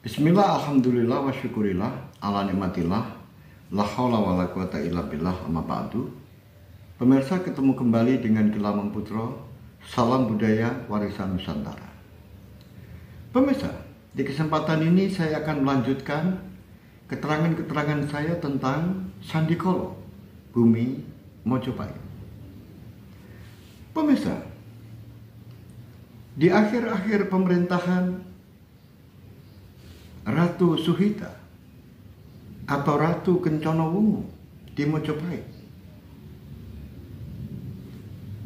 Bismillah, alhamdulillah, wa syukurillah, ala nikmatillah, la haula wa la quwata illa billah, amma ba'du. Pemirsa, ketemu kembali dengan Gilang Putro, salam budaya warisan Nusantara. Pemirsa, di kesempatan ini saya akan melanjutkan keterangan-keterangan saya tentang Sandikolo, Bumi Mojopahit. Pemirsa, di akhir-akhir pemerintahan Ratu Suhita atau Ratu Kencana Wungu di Mojopahit,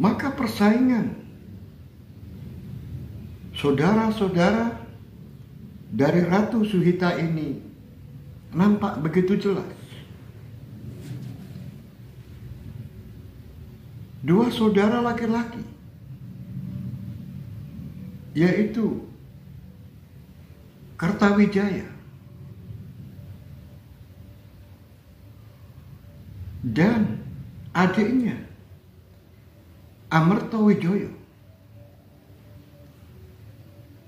maka persaingan saudara-saudara dari Ratu Suhita ini nampak begitu jelas. Dua saudara laki-laki, yaitu Kertawijaya dan adiknya Amertowijoyo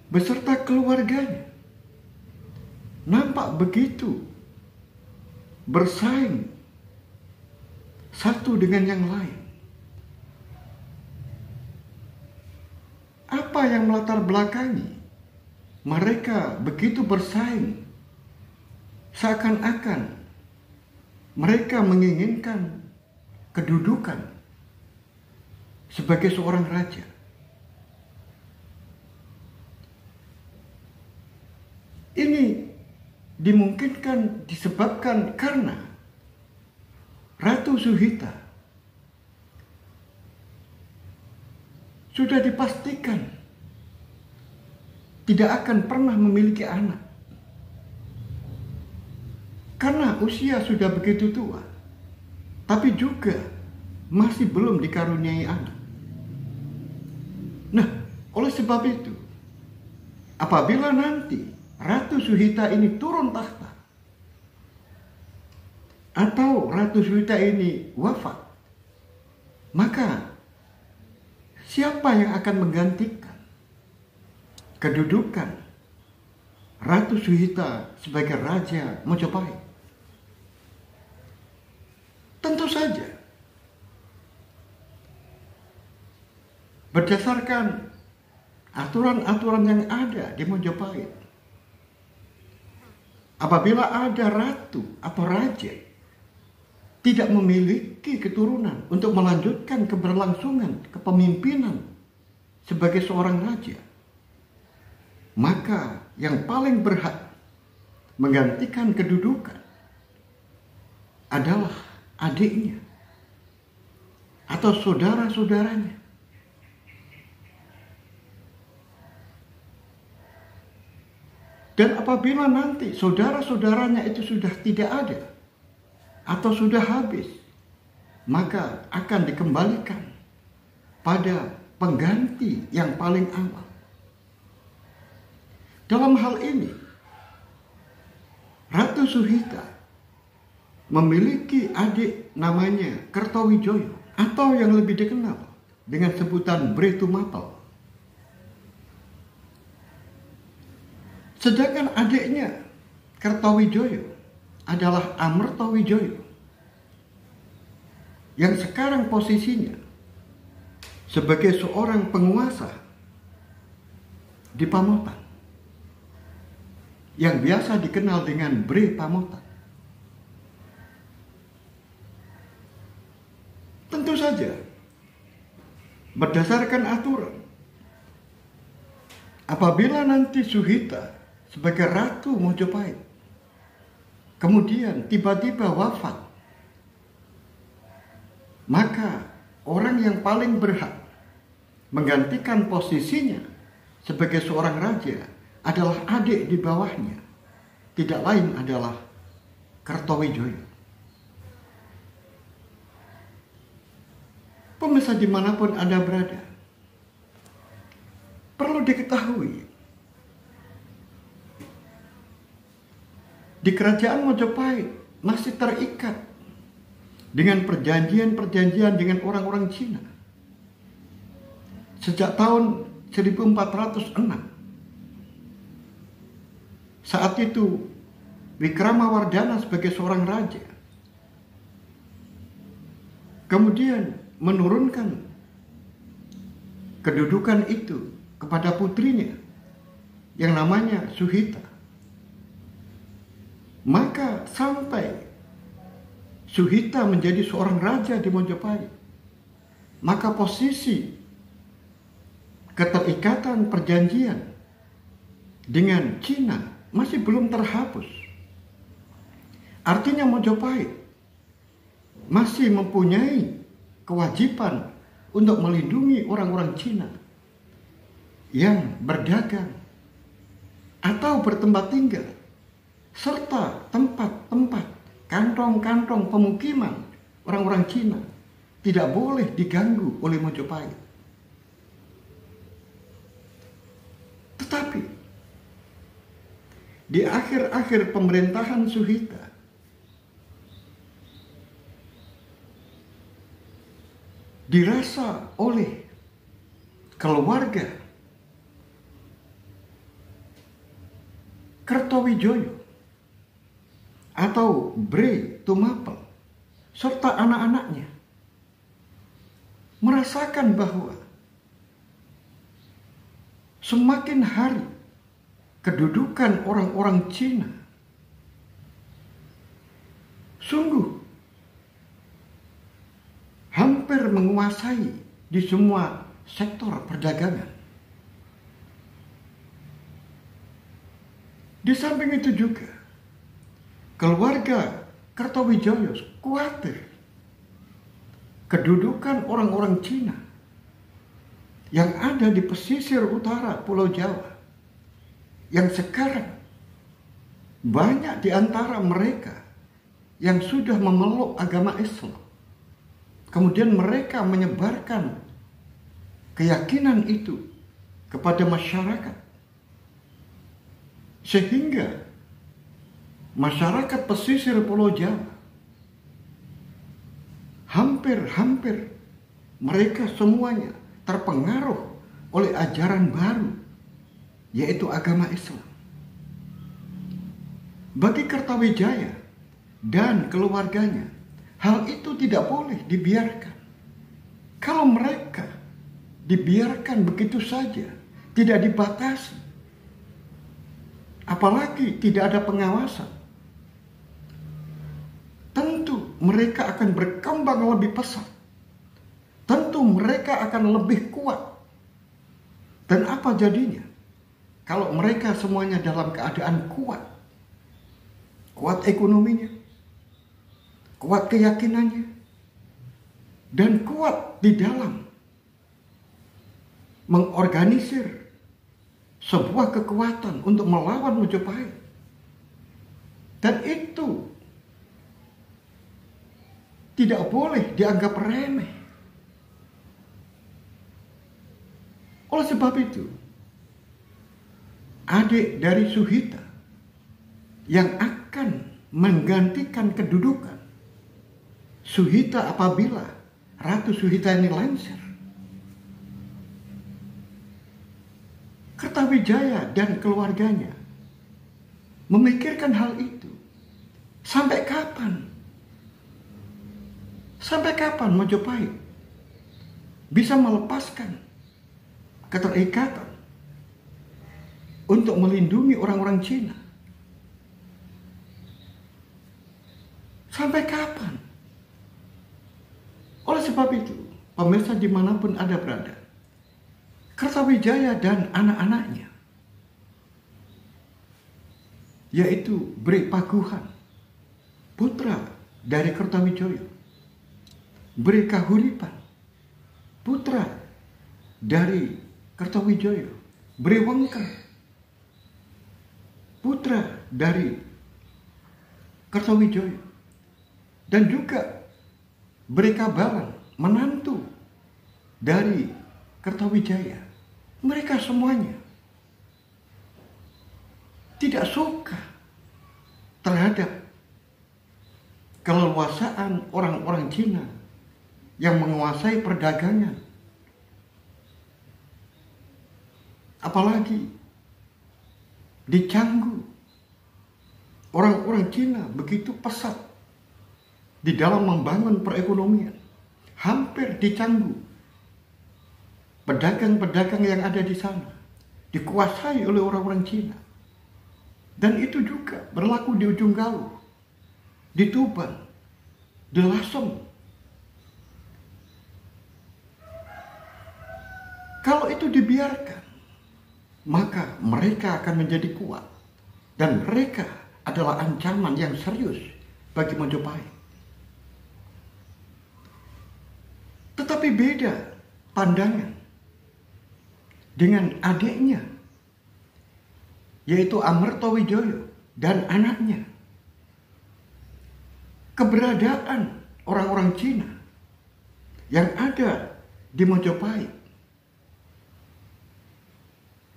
beserta keluarganya nampak begitu bersaing satu dengan yang lain. Apa yang melatar belakangi mereka begitu bersaing? Seakan-akan mereka menginginkan kedudukan sebagai seorang raja. Ini dimungkinkan disebabkan karena Ratu Suhita sudah dipastikan tidak akan pernah memiliki anak karena usia sudah begitu tua, tapi juga masih belum dikaruniai anak. Nah, oleh sebab itu, apabila nanti Ratu Suhita ini turun tahta atau Ratu Suhita ini wafat, maka siapa yang akan menggantikan kedudukan Ratu Suhita sebagai Raja Mojopahit? Tentu saja berdasarkan aturan-aturan yang ada di Mojopahit, apabila ada ratu atau raja tidak memiliki keturunan untuk melanjutkan keberlangsungan kepemimpinan sebagai seorang raja, maka yang paling berhak menggantikan kedudukan adalah adiknya atau saudara-saudaranya. Dan apabila nanti saudara-saudaranya itu sudah tidak ada atau sudah habis, maka akan dikembalikan pada pengganti yang paling awal. Dalam hal ini, Ratu Suhita memiliki adik namanya Kertawijaya atau yang lebih dikenal dengan sebutan Bretumapel. Sedangkan adiknya Kertawijaya adalah Amertowijoyo yang sekarang posisinya sebagai seorang penguasa di Pamotan, yang biasa dikenal dengan Bre Pamotan. Tentu saja, berdasarkan aturan, apabila nanti Suhita sebagai Ratu Mojopahit kemudian tiba-tiba wafat, maka orang yang paling berhak menggantikan posisinya sebagai seorang raja adalah adik di bawahnya, tidak lain adalah Kertawijaya. Pemirsa dimanapun Anda berada, perlu diketahui, di kerajaan Mojopahit masih terikat dengan perjanjian-perjanjian dengan orang-orang Cina sejak tahun 1406 saat itu Wikramawardhana sebagai seorang raja kemudian menurunkan kedudukan itu kepada putrinya yang namanya Suhita. Maka sampai Suhita menjadi seorang raja di Mojopahit, maka posisi keterikatan perjanjian dengan Cina masih belum terhapus. Artinya Mojopahit masih mempunyai kewajiban untuk melindungi orang-orang Cina yang berdagang atau bertempat tinggal, serta tempat-tempat, kantong-kantong pemukiman orang-orang Cina tidak boleh diganggu oleh Mojopahit. Tetapi di akhir-akhir pemerintahan Suhita, dirasa oleh keluarga Kertowijoyo atau Bre Tumapel serta anak-anaknya merasakan bahwa semakin hari kedudukan orang-orang Cina sungguh hampir menguasai di semua sektor perdagangan. Di samping itu juga, keluarga Kertowijoyo khawatir kedudukan orang-orang Cina yang ada di pesisir utara Pulau Jawa, yang sekarang banyak di antara mereka yang sudah memeluk agama Islam. Kemudian mereka menyebarkan keyakinan itu kepada masyarakat. Sehingga masyarakat pesisir Pulau Jawa hampir mereka semuanya terpengaruh oleh ajaran baru, yaitu agama Islam. Bagi Kertawijaya dan keluarganya, hal itu tidak boleh dibiarkan. Kalau mereka dibiarkan begitu saja, tidak dibatasi, apalagi tidak ada pengawasan, tentu mereka akan berkembang lebih pesat. Tentu mereka akan lebih kuat. Dan apa jadinya kalau mereka semuanya dalam keadaan kuat? Kuat ekonominya, kuat keyakinannya, dan kuat di dalam mengorganisir sebuah kekuatan untuk melawan Mojopahit. Dan itu tidak boleh dianggap remeh. Oleh sebab itu, adik dari Suhita yang akan menggantikan kedudukan Suhita apabila Ratu Suhita ini lengser, Kertawijaya dan keluarganya memikirkan hal itu. Sampai kapan? Sampai kapan Mojopahit bisa melepaskan keterikatan untuk melindungi orang-orang Cina? Sampai kapan? Oleh sebab itu, pemirsa dimanapun Anda berada, Kertawijaya dan anak-anaknya, yaitu Bre Paguhan, putra dari Kertawijoyo, Bre Kahuripan, putra dari Kertawijoyo, Bre Wengker, putra dari Kertawijoyo, dan juga Bre Kabalan, menantu dari Kertawijaya. Mereka semuanya tidak suka terhadap keleluasaan orang-orang Cina yang menguasai perdagangan. Apalagi di Canggu orang-orang Cina begitu pesat di dalam membangun perekonomian, hampir dicanggu. Pedagang-pedagang yang ada di sana dikuasai oleh orang-orang Cina. Dan itu juga berlaku di Ujung Galuh, di Tuban, di Lasem. Kalau itu dibiarkan, maka mereka akan menjadi kuat. Dan mereka adalah ancaman yang serius bagi Mojopahit. Tetapi beda pandangan dengan adiknya, yaitu Amertowijoyo dan anaknya. Keberadaan orang-orang Cina yang ada di Mojopahit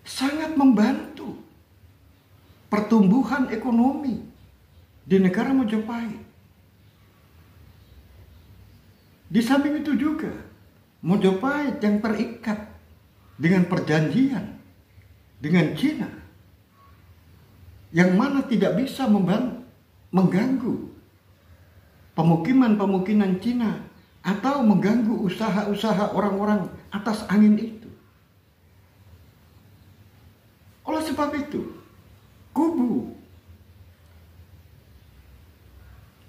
sangat membantu pertumbuhan ekonomi di negara Mojopahit. Di samping itu juga, Mojopahit yang terikat dengan perjanjian dengan Cina, yang mana tidak bisa mengganggu pemukiman-pemukiman Cina atau mengganggu usaha-usaha orang-orang atas angin itu. Oleh sebab itu, kubu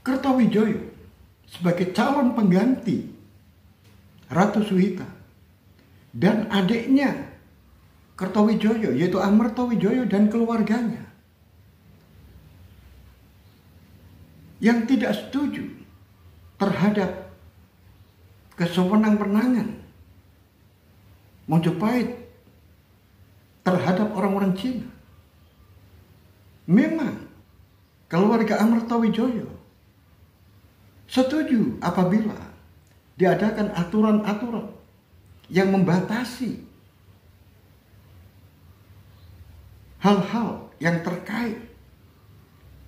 Kertawijaya sebagai calon pengganti Ratu Suhita dan adiknya Kertawijaya, yaitu Amertowijoyo dan keluarganya, yang tidak setuju terhadap kesewenang-wenangan Mojopahit terhadap orang-orang Cina. Memang keluarga Amertowijoyo setuju apabila diadakan aturan-aturan yang membatasi hal-hal yang terkait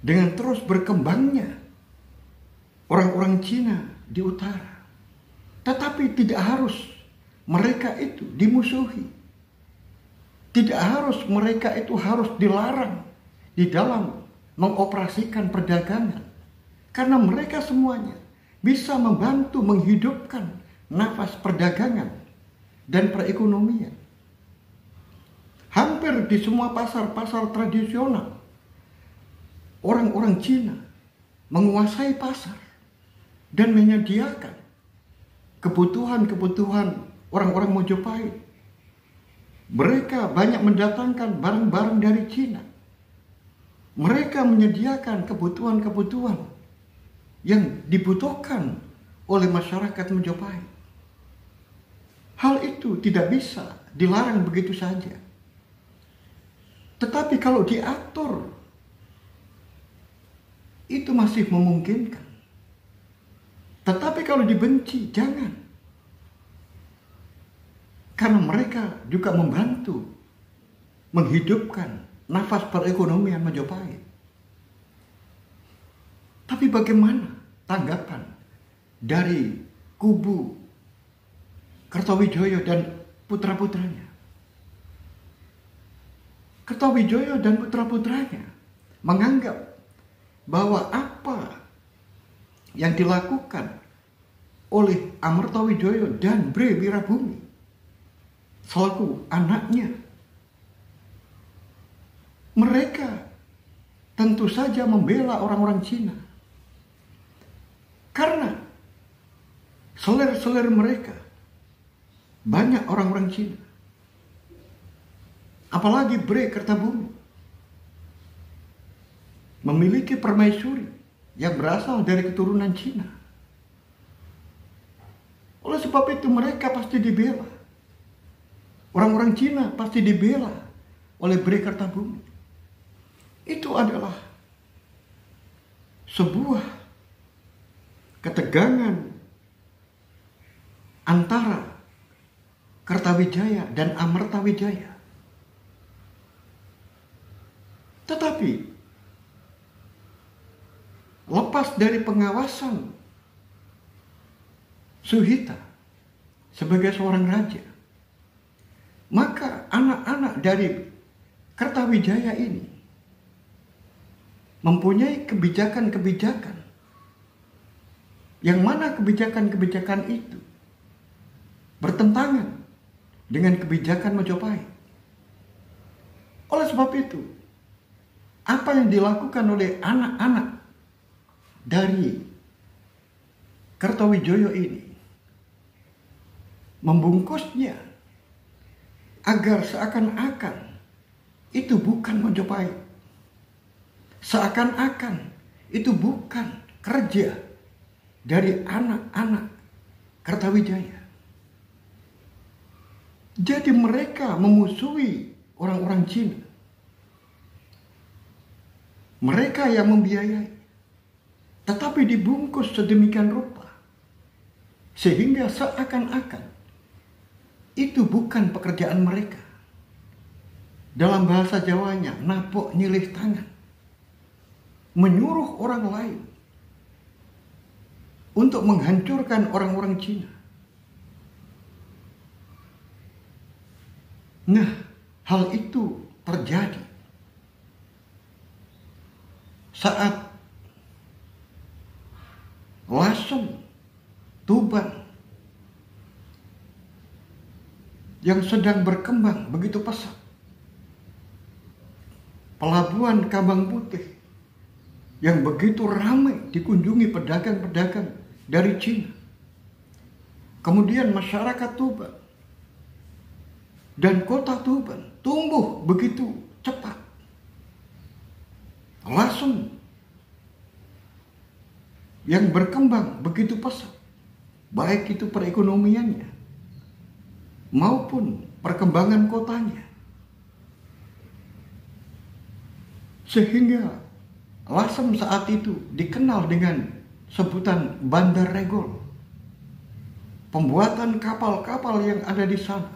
dengan terus berkembangnya orang-orang Cina di utara. Tetapi tidak harus mereka itu dimusuhi. Tidak harus mereka itu harus dilarang di dalam mengoperasikan perdagangan. Karena mereka semuanya bisa membantu menghidupkan nafas perdagangan dan perekonomian. Hampir di semua pasar-pasar tradisional, orang-orang Cina menguasai pasar dan menyediakan kebutuhan-kebutuhan orang-orang Mojopahit. Mereka banyak mendatangkan barang-barang dari Cina. Mereka menyediakan kebutuhan-kebutuhan yang dibutuhkan oleh masyarakat Mojopahit. Hal itu tidak bisa dilarang begitu saja. Tetapi kalau diatur, itu masih memungkinkan. Tetapi kalau dibenci, jangan. Karena mereka juga membantu menghidupkan nafas perekonomian Mojopahit. Tapi bagaimana tanggapan dari kubu Kertawijaya dan putra-putranya? Kertawijaya dan putra-putranya menganggap bahwa apa yang dilakukan oleh Amertowijoyo dan Bre Wirabumi selaku anaknya, mereka tentu saja membela orang-orang Cina. Karena selir-selir mereka banyak orang-orang Cina. Apalagi Bre Kertabumi memiliki permaisuri yang berasal dari keturunan Cina. Oleh sebab itu mereka pasti dibela. Orang-orang Cina pasti dibela oleh Bre Kertabumi. Itu adalah sebuah ketegangan antara Kertawijaya dan Amertawijaya. Tetapi lepas dari pengawasan Suhita sebagai seorang raja, maka anak-anak dari Kertawijaya ini mempunyai kebijakan-kebijakan, yang mana kebijakan-kebijakan itu bertentangan dengan kebijakan Majapahit. Oleh sebab itu, apa yang dilakukan oleh anak-anak dari Kertawijaya ini membungkusnya agar seakan-akan itu bukan Majapahit, seakan-akan itu bukan kerja dari anak-anak Kertawijaya. Jadi mereka memusuhi orang-orang Cina. Mereka yang membiayai, tetapi dibungkus sedemikian rupa sehingga seakan-akan itu bukan pekerjaan mereka. Dalam bahasa Jawanya, napok nyilih tangan, menyuruh orang lain untuk menghancurkan orang-orang Cina. Nah, hal itu terjadi saat Lasem, Tuban yang sedang berkembang begitu pesat. Pelabuhan Kambang Putih yang begitu ramai dikunjungi pedagang-pedagang dari Cina. Kemudian masyarakat Tuban dan kota Tuban tumbuh begitu cepat. Lasem yang berkembang begitu pesat, baik itu perekonomiannya maupun perkembangan kotanya. Sehingga Lasem saat itu dikenal dengan sebutan Bandar Regol. Pembuatan kapal-kapal yang ada di sana,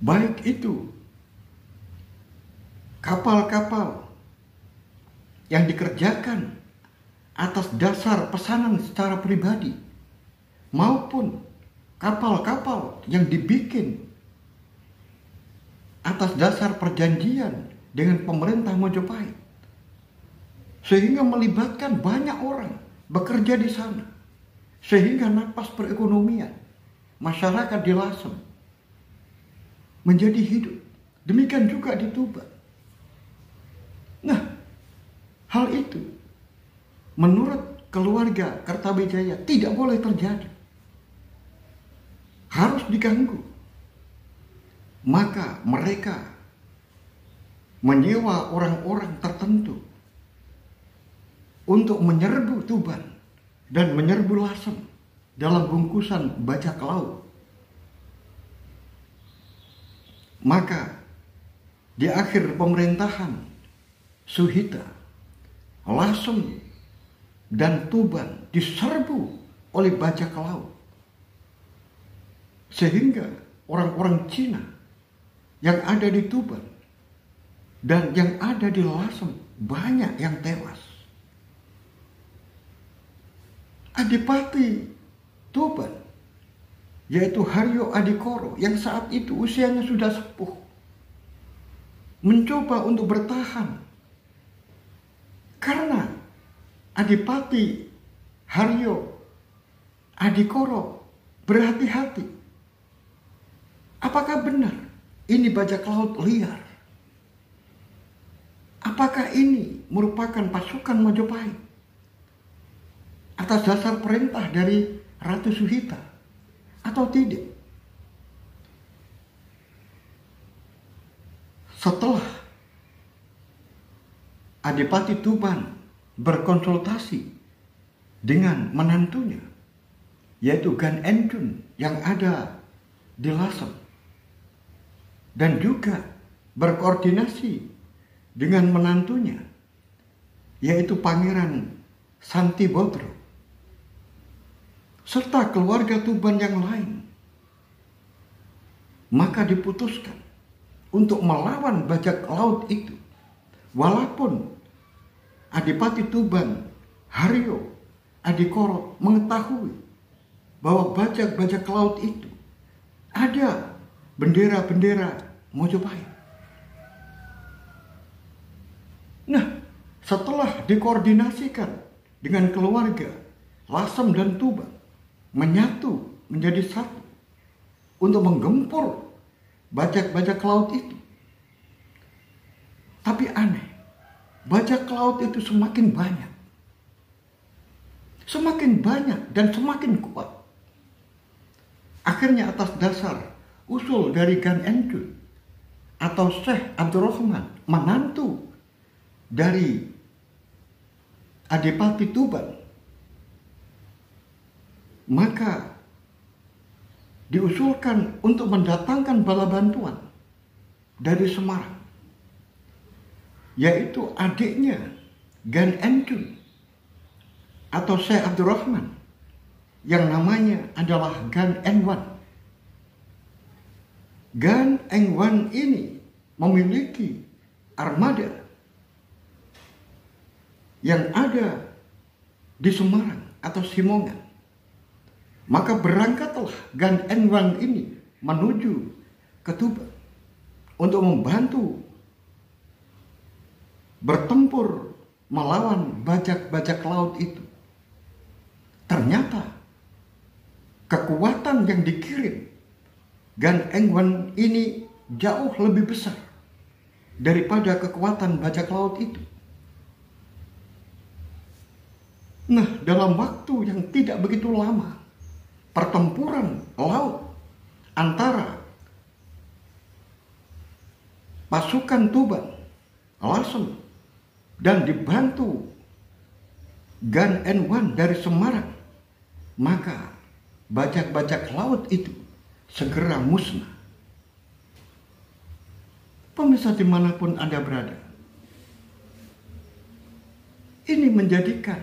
baik itu kapal-kapal yang dikerjakan atas dasar pesanan secara pribadi, maupun kapal-kapal yang dibikin atas dasar perjanjian dengan pemerintah Majapahit, sehingga melibatkan banyak orang bekerja di sana, sehingga napas perekonomian masyarakat di Lasem menjadi hidup. Demikian juga di Tuban. Nah, hal itu menurut keluarga Kertawijaya tidak boleh terjadi, harus diganggu. Maka mereka menyewa orang-orang tertentu untuk menyerbu Tuban dan menyerbu Lasem dalam bungkusan bajak laut. Maka di akhir pemerintahan Suhita, Lasem dan Tuban diserbu oleh bajak laut, sehingga orang-orang Cina yang ada di Tuban dan yang ada di Lasem banyak yang tewas. Adipati Tuban, yaitu Haryo Adikoro, yang saat itu usianya sudah sepuh, mencoba untuk bertahan karena Adipati Haryo Adikoro berhati-hati. Apakah benar ini bajak laut liar? Apakah ini merupakan pasukan Majapahit atas dasar perintah dari Ratu Suhita atau tidak? Setelah Adipati Tuban berkonsultasi dengan menantunya, yaitu Gan Enchun yang ada di Lasem, dan juga berkoordinasi dengan menantunya, yaitu Pangeran Santibodro, serta keluarga Tuban yang lain, maka diputuskan untuk melawan bajak laut itu. Walaupun Adipati Tuban Haryo Adikoro mengetahui bahwa bajak-bajak laut itu ada bendera-bendera Majapahit. Nah, setelah dikoordinasikan dengan keluarga, Lasem dan Tuban menyatu menjadi satu untuk menggempur bajak-bajak laut itu. Tapi aneh, bajak laut itu semakin banyak. Semakin banyak dan semakin kuat. Akhirnya atas dasar usul dari Gan Encun atau Syekh Abdurrahman, menantu dari Adipati Tuban, maka diusulkan untuk mendatangkan bala bantuan dari Semarang, yaitu adiknya Gan Encun atau Syekh Abdurrahman yang namanya adalah Gan Engwan. Gan Engwan ini memiliki armada yang ada di Semarang atau Simongan. Maka berangkatlah Gan Engwan ini menuju ke Tuban untuk membantu bertempur melawan bajak-bajak laut itu. Ternyata kekuatan yang dikirim Gan Engwan ini jauh lebih besar daripada kekuatan bajak laut itu. Nah, dalam waktu yang tidak begitu lama, pertempuran laut antara pasukan Tuban, Lasem, dan dibantu Gan Engwan dari Semarang, maka bajak-bajak laut itu segera musnah. Pemirsa dimanapun Anda berada, ini menjadikan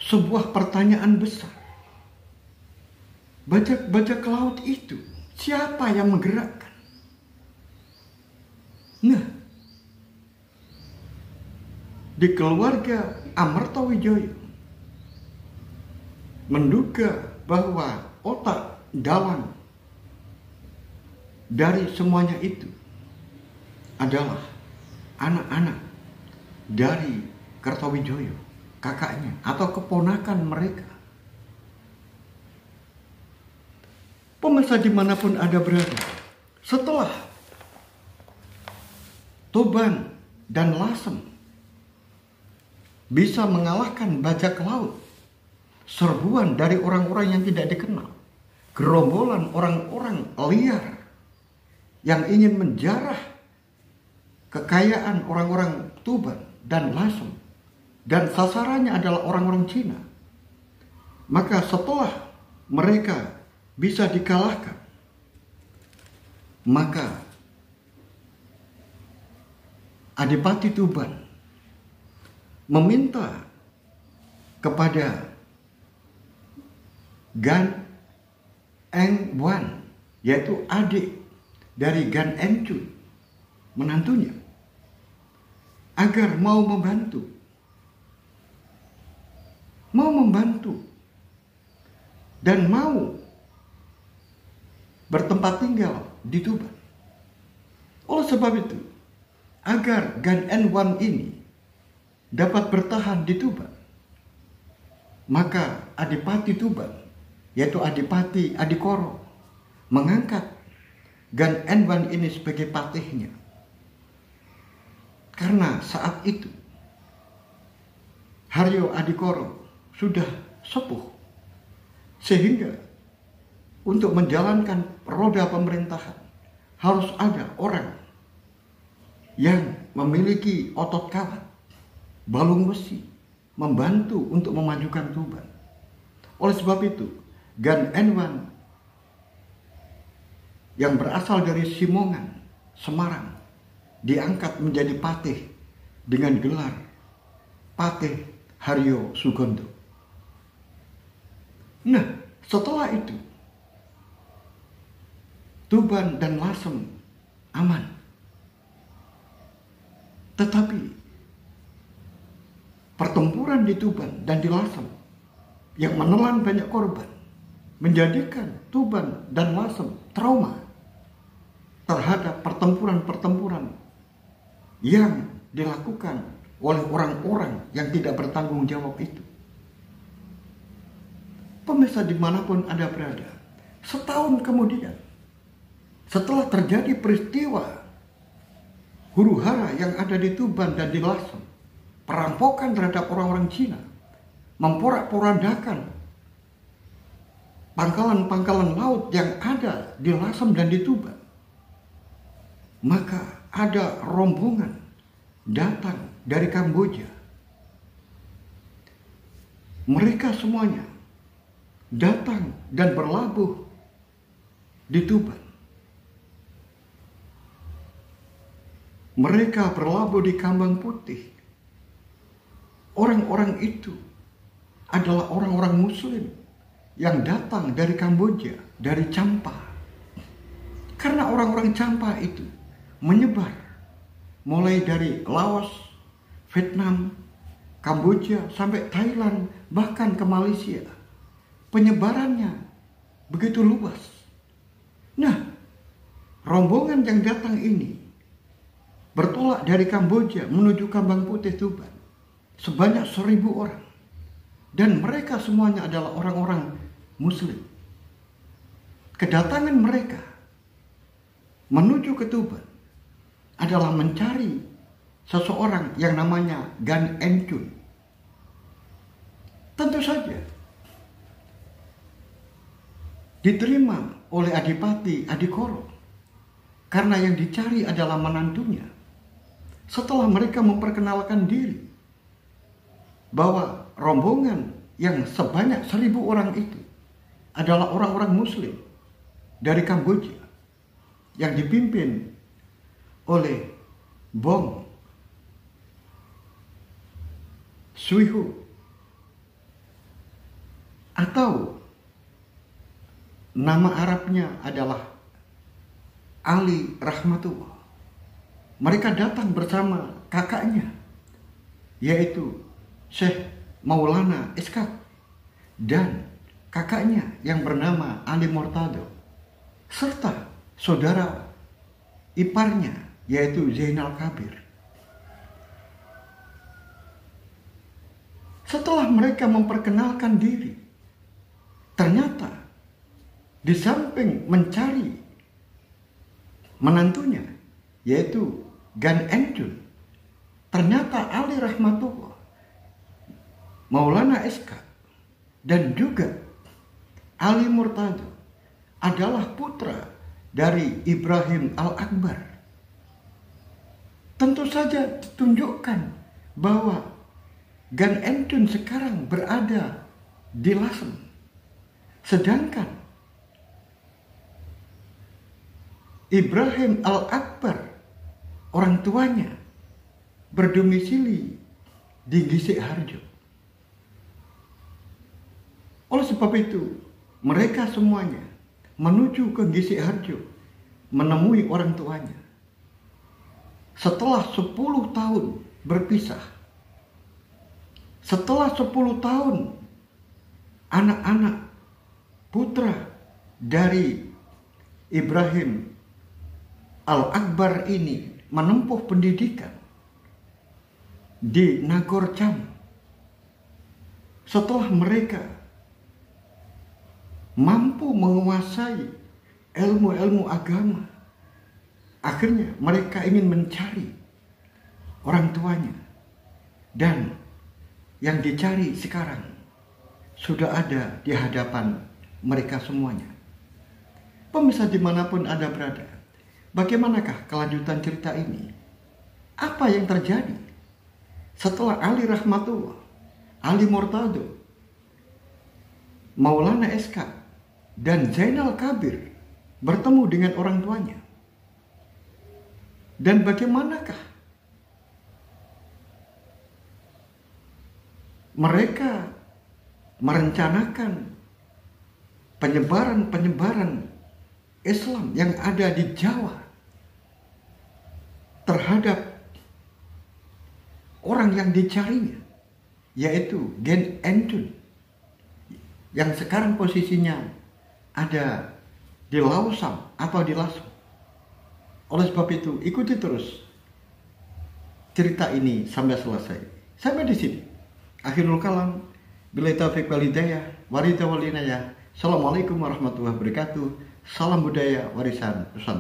sebuah pertanyaan besar. Bajak-bajak laut itu siapa yang menggerakkan? Nah, di keluarga Amartawijoyo menduga bahwa otak dalang dari semuanya itu adalah anak-anak dari Kertawijoyo, kakaknya atau keponakan mereka. Pemirsa dimanapun Anda berada, setelah Tuban dan Lasem bisa mengalahkan bajak laut, serbuan dari orang-orang yang tidak dikenal, gerombolan orang-orang liar yang ingin menjarah kekayaan orang-orang Tuban dan Lasem, dan sasarannya adalah orang-orang Cina. Maka setelah mereka bisa dikalahkan, maka Adipati Tuban meminta kepada Gan Engwan, yaitu adik dari Gan Encun, menantunya, agar mau membantu dan mau bertempat tinggal di Tuban. Oleh sebab itu, agar Gan Engwan ini dapat bertahan di Tuban, maka Adipati Tuban, yaitu Adipati Adikoro, mengangkat Gan Engwan ini sebagai patihnya. Karena saat itu Haryo Adikoro sudah sepuh, sehingga untuk menjalankan roda pemerintahan harus ada orang yang memiliki otot kawat, balung besi, membantu untuk memajukan Tuban. Oleh sebab itu, Gan Engwan yang berasal dari Simongan, Semarang, diangkat menjadi patih dengan gelar Patih Haryo Sugondo. Nah, setelah itu Tuban dan Lasem aman. Tetapi pertempuran di Tuban dan di Lasem yang menelan banyak korban menjadikan Tuban dan Lasem trauma terhadap pertempuran-pertempuran yang dilakukan oleh orang-orang yang tidak bertanggung jawab itu. Pemirsa dimanapun Anda berada, setahun kemudian, setelah terjadi peristiwa huru-hara yang ada di Tuban dan di Lasem, perampokan terhadap orang-orang Cina, memporak-porandakan pangkalan-pangkalan laut yang ada di Lasem dan di Tuban, maka ada rombongan datang dari Kamboja. Mereka semuanya datang dan berlabuh di Tuban. Mereka berlabuh di Kambang Putih. Orang-orang itu adalah orang-orang Muslim yang datang dari Kamboja, dari Champa. Karena orang-orang Champa itu menyebar mulai dari Laos, Vietnam, Kamboja, sampai Thailand, bahkan ke Malaysia. Penyebarannya begitu luas. Nah, rombongan yang datang ini bertolak dari Kamboja menuju Kambang Putih Tuban sebanyak 1.000 orang. Dan mereka semuanya adalah orang-orang Muslim. Kedatangan mereka menuju ke Tuban adalah mencari seseorang yang namanya Gan Encun. Tentu saja diterima oleh Adipati Adikoro karena yang dicari adalah menantunya. Setelah mereka memperkenalkan diri bahwa rombongan yang sebanyak 1.000 orang itu adalah orang-orang Muslim dari Kamboja yang dipimpin oleh Bong Suihu atau nama Arabnya adalah Ali Rahmatullah. Mereka datang bersama kakaknya, yaitu Syekh Maulana Iskak, dan kakaknya yang bernama Ali Murtado, serta saudara iparnya yaitu Zainal Kabir. Setelah mereka memperkenalkan diri, ternyata di samping mencari menantunya yaitu Gan Encun, ternyata Ali Rahmatullah, Maulana Iskak, dan juga Ali Murtado adalah putra dari Ibrahim Al-Akbar. Tentu saja ditunjukkan bahwa Gan Encun sekarang berada di Lasem, sedangkan Ibrahim Al-Akbar, orang tuanya, berdomisili di Gisik Harjo. Oleh sebab itu, mereka semuanya menuju ke Gisik Harjo menemui orang tuanya. Setelah 10 tahun berpisah, setelah 10 tahun anak-anak putra dari Ibrahim Al-Akbar ini menempuh pendidikan di Nagor Cham, setelah mereka mampu menguasai ilmu-ilmu agama, akhirnya mereka ingin mencari orang tuanya. Dan yang dicari sekarang sudah ada di hadapan mereka semuanya. Pemirsa dimanapun Anda berada, bagaimanakah kelanjutan cerita ini? Apa yang terjadi setelah Ali Rahmatullah, Ali Murtado, Maulana Iskak, dan Zainal Kabir bertemu dengan orang tuanya? Dan bagaimanakah mereka merencanakan penyebaran Islam yang ada di Jawa terhadap orang yang dicarinya, yaitu Gan Encun, yang sekarang posisinya ada di Laosam atau di Lasem. Oleh sebab itu, ikuti terus cerita ini sampai selesai. Sampai di sini. Akhirul kalam. Billahi taufiq wal hidayah. Assalamualaikum warahmatullahi wabarakatuh. Salam budaya warisan Nusantara.